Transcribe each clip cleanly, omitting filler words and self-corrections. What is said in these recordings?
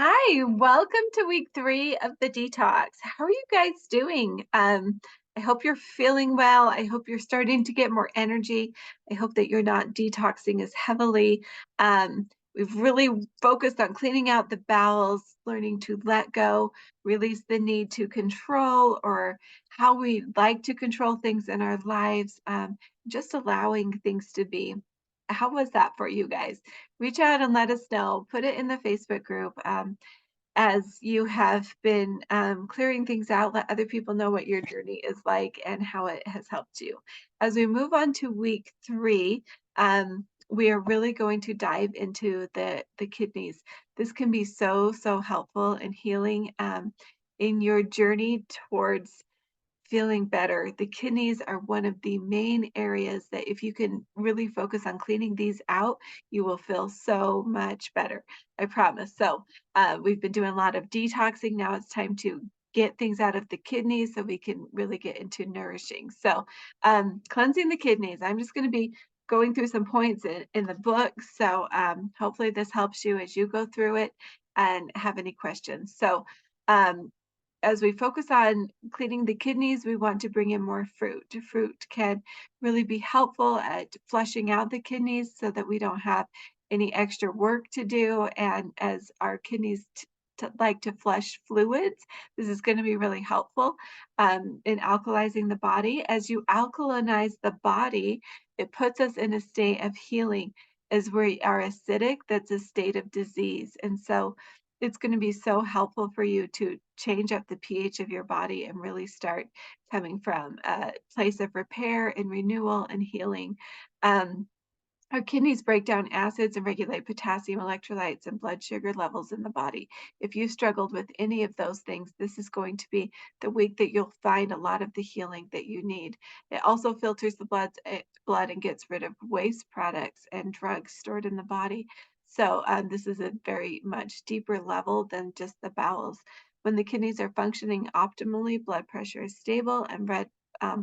Hi, welcome to week 3 of the detox. How are you guys doing? I hope you're feeling well. I hope you're starting to get more energy. I hope that you're not detoxing as heavily. We've really focused on cleaning out the bowels, learning to let go, release the need to control or how we like to control things in our lives, just allowing things to be. How was that for you guys? Reach out and let us know. Put it in the Facebook group. As you have been clearing things out, let other people know what your journey is like and how it has helped you. As we move on to week 3, we are really going to dive into the kidneys. This can be so helpful in healing in your journey towards feeling better. The kidneys are one of the main areas that if you can really focus on cleaning these out, you will feel so much better. I promise. So, we've been doing a lot of detoxing. Now it's time to get things out of the kidneys so we can really get into nourishing. So, cleansing the kidneys. I'm just going to be going through some points in the book. So, hopefully, this helps you as you go through it and have any questions. So, um, as we focus on cleaning the kidneys, we want to bring in more fruit. Fruit can really be helpful at flushing out the kidneys so that we don't have any extra work to do. And as our kidneys like to flush fluids, this is going to be really helpful in alkalizing the body. As you alkalinize the body, it puts us in a state of healing. As we are acidic, that's a state of disease. And so it's going to be so helpful for you to change up the pH of your body and really start coming from a place of repair and renewal and healing. Um, our kidneys break down acids and regulate potassium electrolytes and blood sugar levels in the body. If you've struggled with any of those things, this is going to be the week that you'll find a lot of the healing that you need. It also filters the blood and gets rid of waste products and drugs stored in the body. So, this is a very much deeper level than just the bowels. When the kidneys are functioning optimally, blood pressure is stable and red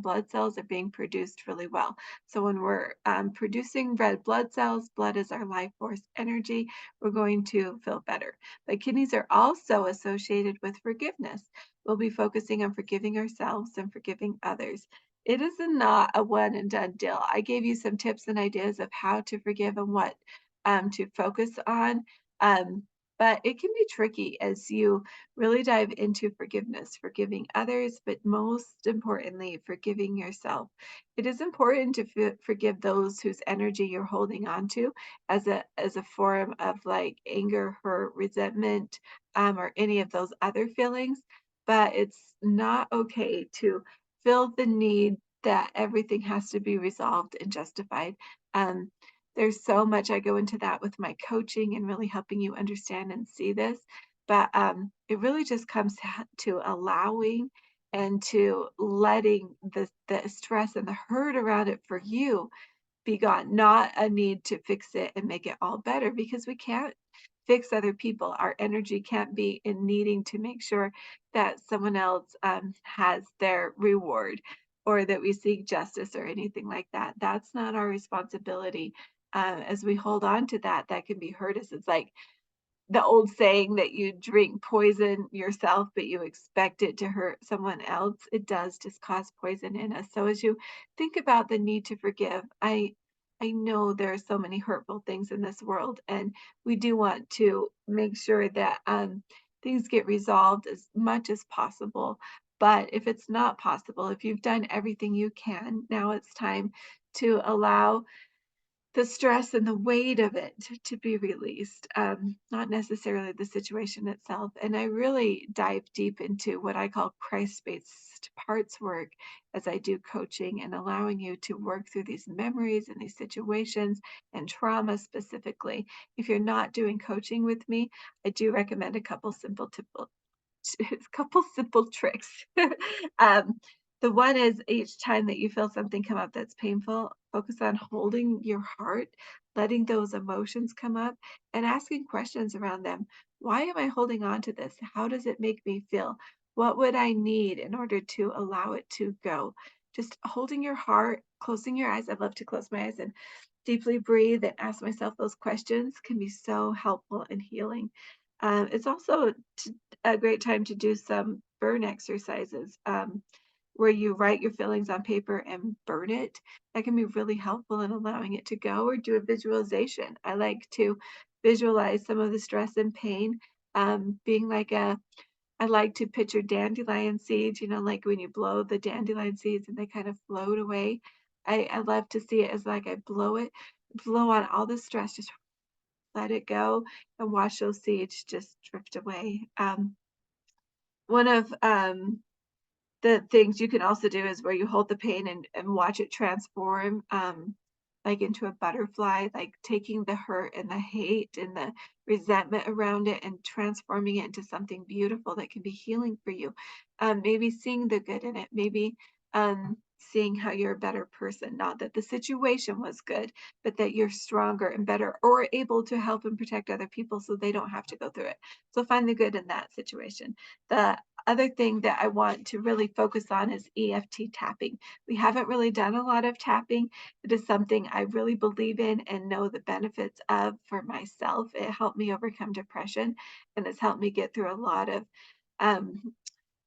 blood cells are being produced really well. So when we're producing red blood cells, blood is our life force energy, we're going to feel better. But kidneys are also associated with forgiveness. We'll be focusing on forgiving ourselves and forgiving others. It is not a one and done deal. I gave you some tips and ideas of how to forgive and what to focus on. Um, but it can be tricky as you really dive into forgiveness, forgiving others, but most importantly, forgiving yourself. It is important to forgive those whose energy you're holding on to as a form of like anger, hurt, resentment, or any of those other feelings. But it's not okay to feel the need that everything has to be resolved and justified. Um, there's so much I go into that with my coaching and really helping you understand and see this. But it really just comes to allowing and to letting the stress and the hurt around it for you be gone, not a need to fix it and make it all better because we can't fix other people. Our energy can't be in needing to make sure that someone else has their reward or that we seek justice or anything like that. That's not our responsibility. As we hold on to that, that can be hurt us. It's like the old saying that you drink poison yourself, but you expect it to hurt someone else, it does just cause poison in us. So as you think about the need to forgive, I know there are so many hurtful things in this world, and we do want to make sure that things get resolved as much as possible. But if it's not possible, if you've done everything you can, now it's time to allow the stress and the weight of it to be released, not necessarily the situation itself. And I really dive deep into what I call Christ-based parts work as I do coaching and allowing you to work through these memories and these situations and trauma specifically. If you're not doing coaching with me, I do recommend a couple simple couple simple tricks. um, the one is each time that you feel something come up that's painful, focus on holding your heart, letting those emotions come up, and asking questions around them. Why am I holding on to this? How does it make me feel? What would I need in order to allow it to go? Just holding your heart, closing your eyes. I love to close my eyes and deeply breathe and ask myself those questions can be so helpful and healing. It's also a great time to do some burn exercises, where you write your feelings on paper and burn it. That can be really helpful in allowing it to go, or do a visualization. I like to visualize some of the stress and pain, being like a I like to picture dandelion seeds, like when you blow the dandelion seeds and they kind of float away. I love to see it as like I blow on all the stress, just let it go and watch those seeds just drift away. One of the things you can also do is where you hold the pain and watch it transform, like into a butterfly, like taking the hurt and the hate and the resentment around it and transforming it into something beautiful that can be healing for you. Maybe seeing the good in it, maybe seeing how you're a better person, not that the situation was good, but that you're stronger and better or able to help and protect other people so they don't have to go through it. So find the good in that situation. The other thing that I want to really focus on is EFT tapping. We haven't really done a lot of tapping. It is something I really believe in and know the benefits of for myself. It helped me overcome depression and has helped me get through a lot of um,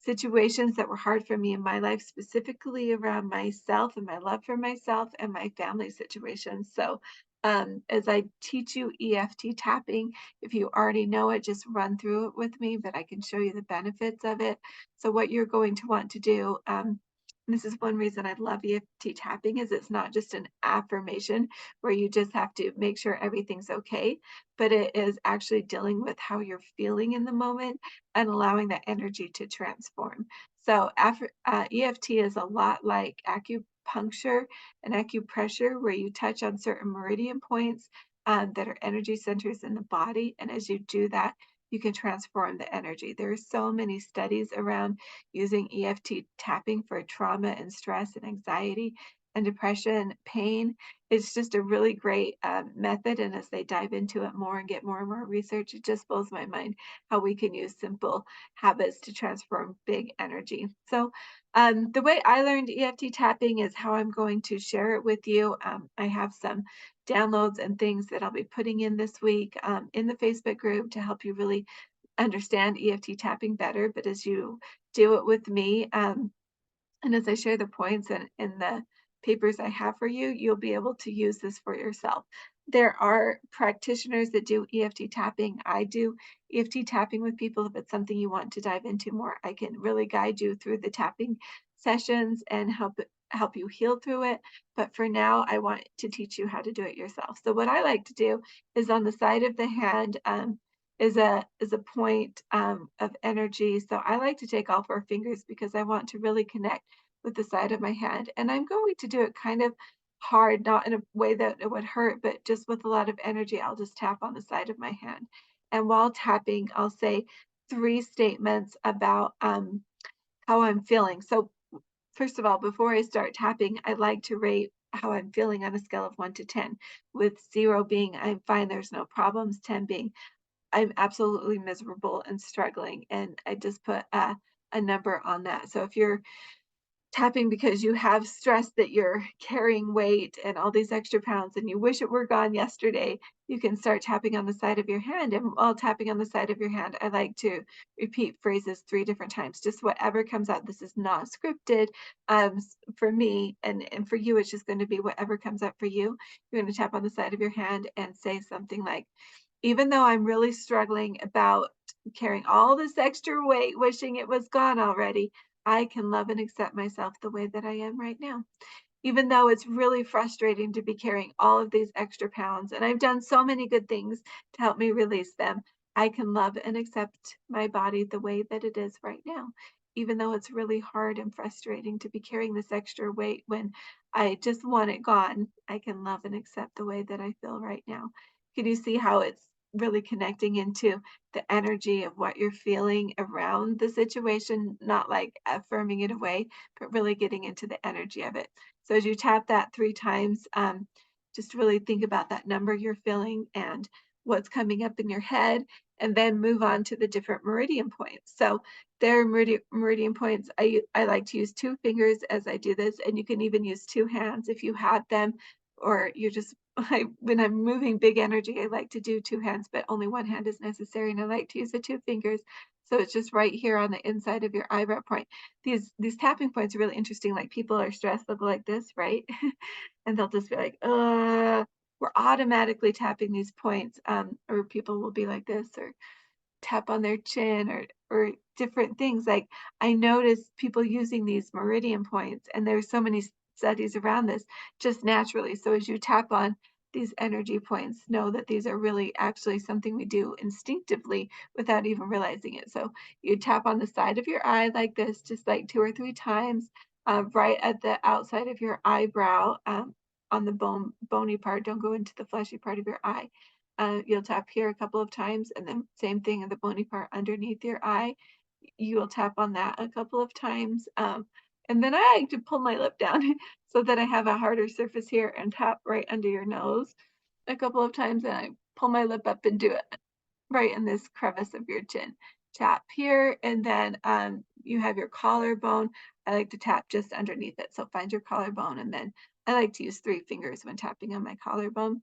situations that were hard for me in my life, specifically around myself and my love for myself and my family situations. So, as I teach you EFT tapping, if you already know it, just run through it with me, but I can show you the benefits of it. So, what you're going to want to do, and this is one reason I love EFT tapping, is it's not just an affirmation where you just have to make sure everything's okay, but it is actually dealing with how you're feeling in the moment and allowing that energy to transform. So EFT is a lot like acupuncture and acupressure, where you touch on certain meridian points that are energy centers in the body. And as you do that, you can transform the energy. There are so many studies around using EFT tapping for trauma and stress and anxiety and depression, pain. It's just a really great method. And as they dive into it more and get more and more research, it just blows my mind how we can use simple habits to transform big energy. So, the way I learned EFT tapping is how I'm going to share it with you. I have some downloads and things that I'll be putting in this week in the Facebook group to help you really understand EFT tapping better. But as you do it with me, and as I share the points in the papers I have for you, you'll be able to use this for yourself. There are practitioners that do EFT tapping. I do EFT tapping with people. If it's something you want to dive into more, I can really guide you through the tapping sessions and help you heal through it. But for now, I want to teach you how to do it yourself. So what I like to do is on the side of the hand, is a point of energy. So I like to take all four fingers because I want to really connect with the side of my hand. And I'm going to do it kind of hard, not in a way that it would hurt, but just with a lot of energy. I'll just tap on the side of my hand. And while tapping, I'll say three statements about how I'm feeling. So, first of all, before I start tapping, I like to rate how I'm feeling on a scale of 1 to 10, with 0 being I'm fine, there's no problems, 10 being I'm absolutely miserable and struggling, and I just put a number on that. So if you're tapping because you have stress that you're carrying weight and all these extra pounds and you wish it were gone yesterday, you can start tapping on the side of your hand. And while tapping on the side of your hand, I like to repeat phrases 3 different times, just whatever comes out. This is not scripted. For me and for you, it's just going to be whatever comes up for you. You're going to tap on the side of your hand and say something like, even though I'm really struggling about carrying all this extra weight, wishing it was gone already, I can love and accept myself the way that I am right now. Even though it's really frustrating to be carrying all of these extra pounds, and I've done so many good things to help me release them, I can love and accept my body the way that it is right now. Even though it's really hard and frustrating to be carrying this extra weight when I just want it gone, I can love and accept the way that I feel right now. Can you see how it's really connecting into the energy of what you're feeling around the situation, not like affirming it away, but really getting into the energy of it? So as you tap that 3 times, just really think about that number you're feeling and what's coming up in your head, and then move on to the different meridian points. So there are meridian points. I like to use 2 fingers as I do this, and you can even use 2 hands if you have them, or you're just when I'm moving big energy, I like to do two hands, but only one hand is necessary, and I like to use the two fingers. So it's just right here on the inside of your eyebrow point. These tapping points are really interesting. Like people are stressed, they'll go like this, right? And they'll just be like, we're automatically tapping these points. Or people will be like this, or tap on their chin or different things. Like I notice people using these meridian points, and there's so many studies around this just naturally. So as you tap on these energy points, know that these are really actually something we do instinctively without even realizing it. So you tap on the side of your eye like this, just like two or three times, right at the outside of your eyebrow, on the bony part. Don't go into the fleshy part of your eye. You'll tap here a couple of times, and then same thing in the bony part underneath your eye. You will tap on that a couple of times. And then I like to pull my lip down so that I have a harder surface here and tap right under your nose a couple of times. And I pull my lip up and do it right in this crevice of your chin. Tap here, and then you have your collarbone. I like to tap just underneath it. So find your collarbone, and then I like to use three fingers when tapping on my collarbone.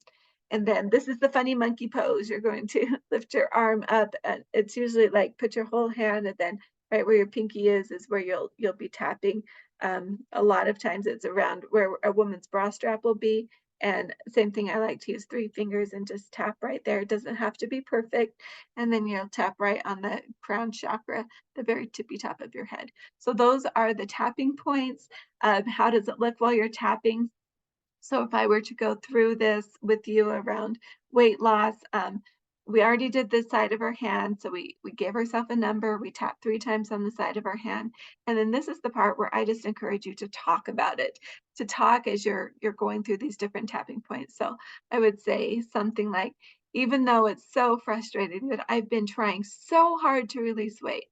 And then this is the funny monkey pose. You're going to lift your arm up, and it's usually like put your whole hand, and then right where your pinky is where you'll be tapping. A lot of times it's around where a woman's bra strap will be. And same thing, I like to use three fingers and just tap right there. It doesn't have to be perfect. And then you'll tap right on the crown chakra, the very tippy top of your head. So those are the tapping points. How does it look while you're tapping? So if I were to go through this with you around weight loss, we already did this side of our hand. So we gave ourselves a number, we tap three times on the side of our hand. And then this is the part where I just encourage you to talk about it, to talk as you're going through these different tapping points. So I would say something like, even though it's so frustrating that I've been trying so hard to release weight,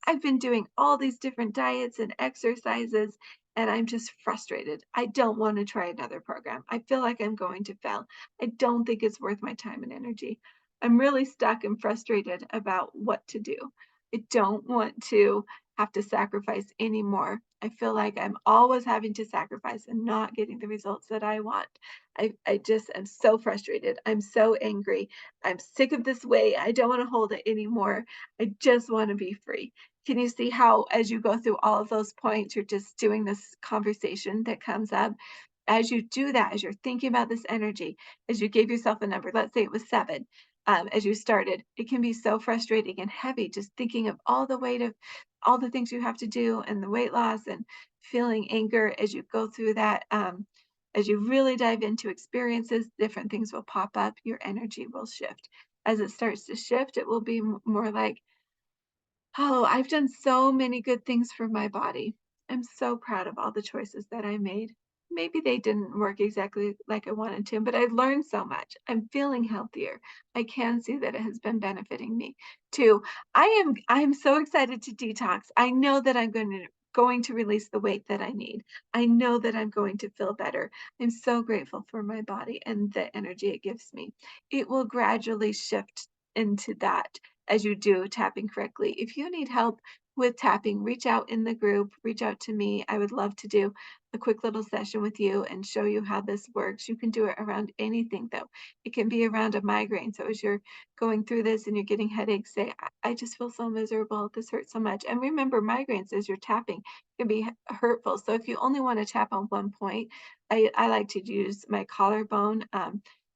I've been doing all these different diets and exercises, and I'm just frustrated. I don't want to try another program. I feel like I'm going to fail. I don't think it's worth my time and energy. I'm really stuck and frustrated about what to do. I don't want to have to sacrifice anymore. I feel like I'm always having to sacrifice and not getting the results that I want. I just am so frustrated. I'm so angry. I'm sick of this way. I don't want to hold it anymore. I just want to be free. Can you see how, as you go through all of those points, you're just doing this conversation that comes up? As you do that, as you're thinking about this energy, as you gave yourself a number, let's say it was 7, as you started, it can be so frustrating and heavy just thinking of all the weight of all the things you have to do and the weight loss and feeling anger as you go through that. As you really dive into experiences, different things will pop up, your energy will shift. As it starts to shift, it will be more like, oh, I've done so many good things for my body. I'm so proud of all the choices that I made. Maybe they didn't work exactly like I wanted to, but I've learned so much. I'm feeling healthier. I can see that it has been benefiting me too. I am so excited to detox. I know that I'm going to release the weight that I need. I know that I'm going to feel better. I'm so grateful for my body and the energy it gives me. It will gradually shift into that as you do tapping correctly. If you need help with tapping, reach out in the group, reach out to me. I would love to do a quick little session with you and show you how this works. You can do it around anything though. It can be around a migraine. So as you're going through this and you're getting headaches, say, I just feel so miserable. This hurts so much. And remember, migraines as you're tapping can be hurtful. So if you only want to tap on one point, I like to use my collarbone.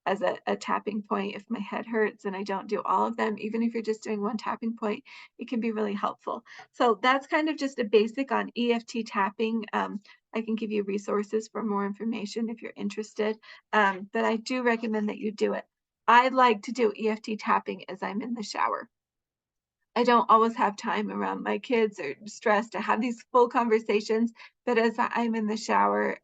As a tapping point if my head hurts and I don't do all of them. Even if you're just doing one tapping point, it can be really helpful. So that's kind of just a basic on EFT tapping. I can give you resources for more information if you're interested, but I do recommend that you do it. I like to do EFT tapping as I'm in the shower. I don't always have time around my kids or stressed to have these full conversations, but as I'm in the shower,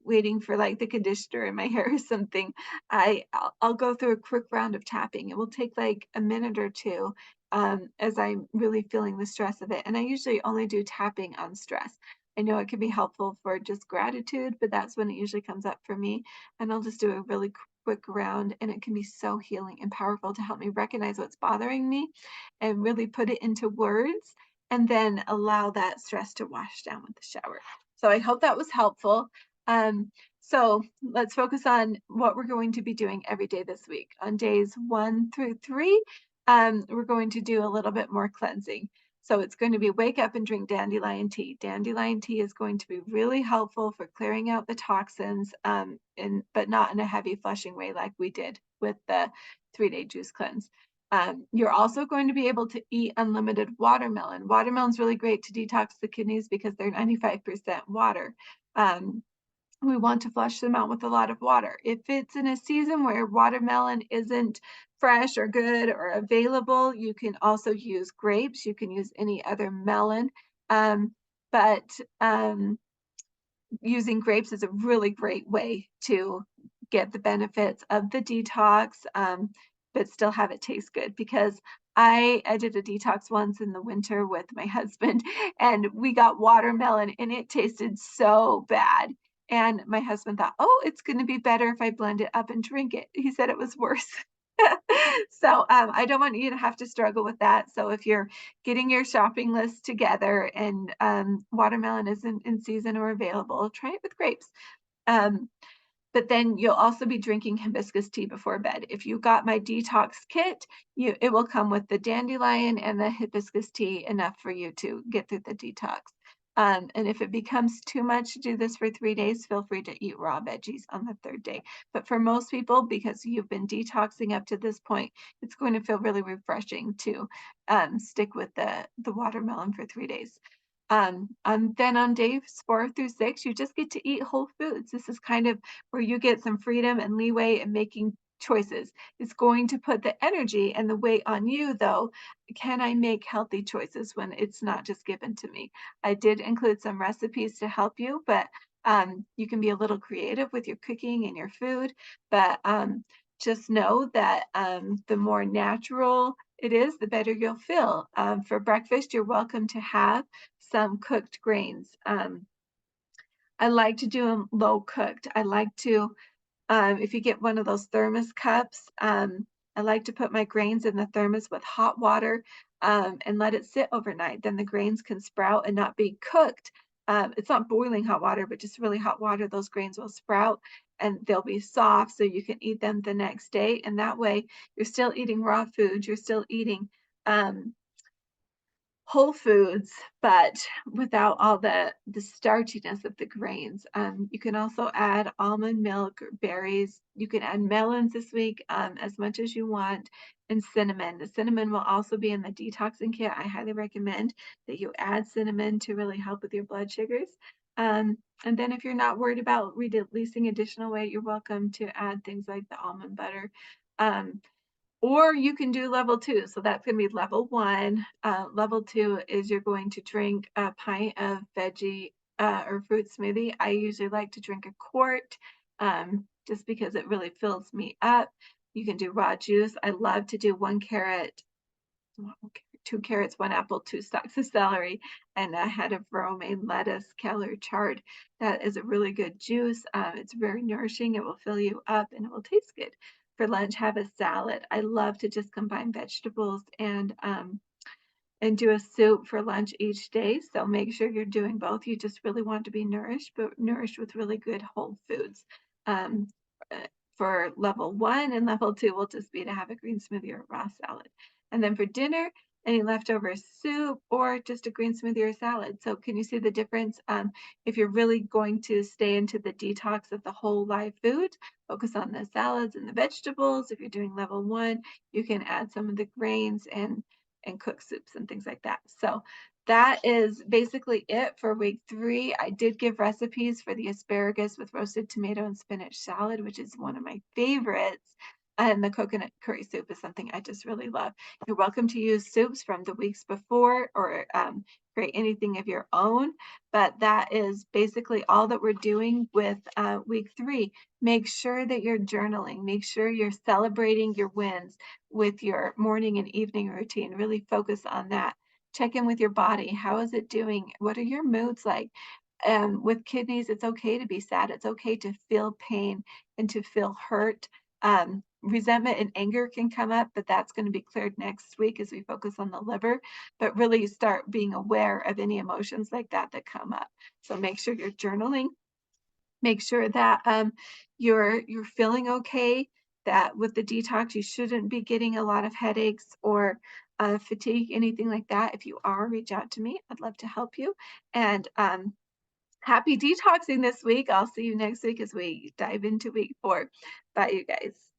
waiting for like the conditioner in my hair or something, I'll go through a quick round of tapping. It will take like a minute or two, as I'm really feeling the stress of it. And I usually only do tapping on stress. I know it can be helpful for just gratitude, but that's when it usually comes up for me. And I'll just do a really quick round, and it can be so healing and powerful to help me recognize what's bothering me and really put it into words, and then allow that stress to wash down with the shower. So I hope that was helpful. Um, So let's focus on what we're going to be doing every day this week. On days 1 through 3, we're going to do a little bit more cleansing. So it's going to be wake up and drink dandelion tea. Dandelion tea is going to be really helpful for clearing out the toxins, but not in a heavy flushing way like we did with the 3-day juice cleanse. You're also going to be able to eat unlimited watermelon. Watermelon's really great to detox the kidneys because they're 95% water. Um, we want to flush them out with a lot of water. If it's in a season where watermelon isn't fresh or good or available, you can also use grapes. You can use any other melon. Um, but Using grapes is a really great way to get the benefits of the detox, but still have it taste good. Because I did a detox once in the winter with my husband, and we got watermelon, and it tasted so bad. And my husband thought, "Oh, it's going to be better if I blend it up and drink it." He said it was worse. So I don't want you to have to struggle with that. So if you're getting your shopping list together and watermelon isn't in season or available, try it with grapes. Um, but then you'll also be drinking hibiscus tea before bed. If you got my detox kit, it will come with the dandelion and the hibiscus tea, enough for you to get through the detox. And if it becomes too much to do this for 3 days, feel free to eat raw veggies on the third day. But for most people, because you've been detoxing up to this point, it's going to feel really refreshing to stick with the watermelon for 3 days. And then on days 4 through 6, you just get to eat whole foods. This is kind of where you get some freedom and leeway in making choices. It's going to put the energy and the weight on you, though. Can I make healthy choices when it's not just given to me? I did include some recipes to help you, but you can be a little creative with your cooking and your food. But just know that the more natural it is, the better you'll feel. For breakfast, you're welcome to have some cooked grains. I like to do them low cooked. I like to, if you get one of those thermos cups, I like to put my grains in the thermos with hot water, and let it sit overnight. Then the grains can sprout and not be cooked. It's not boiling hot water, but just really hot water. Those grains will sprout and they'll be soft, so you can eat them the next day. And that way, you're still eating raw foods. You're still eating um, whole foods, but without all the starchiness of the grains. You can also add almond milk or berries. You can add melons this week, as much as you want, and cinnamon. The cinnamon will also be in the detoxing kit. I highly recommend that you add cinnamon to really help with your blood sugars. And then if you're not worried about releasing additional weight, you're welcome to add things like the almond butter. Um, or you can do level 2. So that's going to be level 1. Level 2 is you're going to drink a pint of veggie or fruit smoothie. I usually like to drink a quart, just because it really fills me up. You can do raw juice. I love to do 1 carrot, 2 carrots, 1 apple, 2 stalks of celery, and a head of romaine lettuce, Keller chard. That is a really good juice. It's very nourishing. It will fill you up and it will taste good. For lunch, have a salad. I love to just combine vegetables and do a soup for lunch each day. So make sure you're doing both. You just really want to be nourished, but nourished with really good whole foods. Um, uh, for level 1 and level 2 will just be to have a green smoothie or raw salad. And then for dinner, any leftover soup or just a green smoothie or salad. So can you see the difference? If you're really going to stay into the detox of the whole live food, focus on the salads and the vegetables. If you're doing level 1, you can add some of the grains and cook soups and things like that. So that is basically it for week 3. I did give recipes for the asparagus with roasted tomato and spinach salad, which is one of my favorites. And the coconut curry soup is something I just really love. You're welcome to use soups from the weeks before or create anything of your own. But that is basically all that we're doing with week 3. Make sure that you're journaling. Make sure you're celebrating your wins with your morning and evening routine. Really focus on that. Check in with your body. How is it doing? What are your moods like? With kidneys, it's okay to be sad. It's okay to feel pain and to feel hurt. Resentment and anger can come up, but that's going to be cleared next week as we focus on the liver. But really start being aware of any emotions like that that come up. So make sure you're journaling. Make sure that, you're feeling okay, that with the detox, you shouldn't be getting a lot of headaches or, fatigue, anything like that. If you are, reach out to me. I'd love to help you, and, happy detoxing this week. I'll see you next week as we dive into week 4. Bye, you guys.